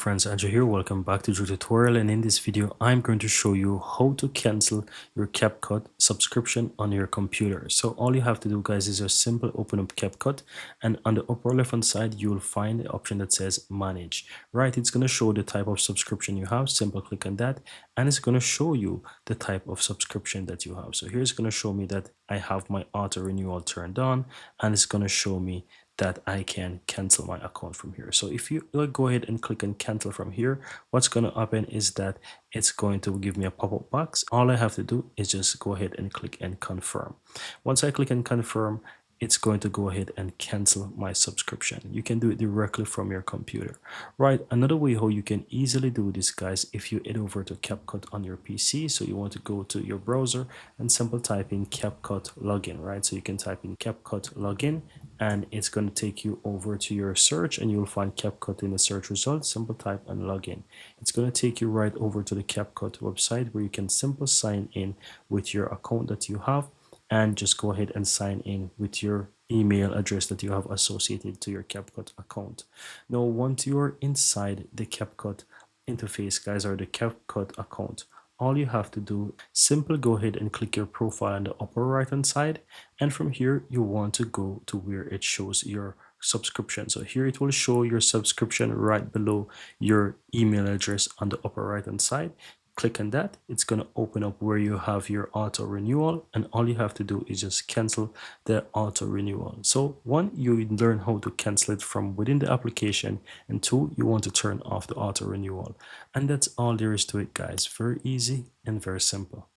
Friends, Andrew here. Welcome back to the tutorial, and in this video I'm going to show you how to cancel your CapCut subscription on your computer. So all you have to do, guys, is just simple open up CapCut, and on the upper left hand side you will find the option that says manage. Right, it's going to show the type of subscription you have. Simple click on that and it's going to show you the type of subscription that you have. So here it's going to show me that I have my auto renewal turned on, and it's going to show me that I can cancel my account from here. So if you go ahead and click on cancel from here, what's going to happen is that it's going to give me a pop-up box. All I have to do is just go ahead and click and confirm. Once I click and confirm, it's going to go ahead and cancel my subscription. You can do it directly from your computer. Right, another way how you can easily do this, guys, if you head over to CapCut on your PC, so you want to go to your browser and simply type in CapCut login, right? So you can type in CapCut login and it's going to take you over to your search and you'll find CapCut in the search results. Simple type and login. It's going to take you right over to the CapCut website where you can simply sign in with your account that you have, and just go ahead and sign in with your email address that you have associated to your CapCut account. Now, once you're inside the CapCut interface, guys, or the CapCut account, all you have to do, simply go ahead and click your profile on the upper right hand side, and from here you want to go to where it shows your subscription. So here it will show your subscription right below your email address on the upper right hand side. Click on that. It's going to open up where you have your auto renewal, and all you have to do is just cancel the auto renewal. So one, you learn how to cancel it from within the application, and two, you want to turn off the auto renewal. And that's all there is to it, guys. Very easy and very simple.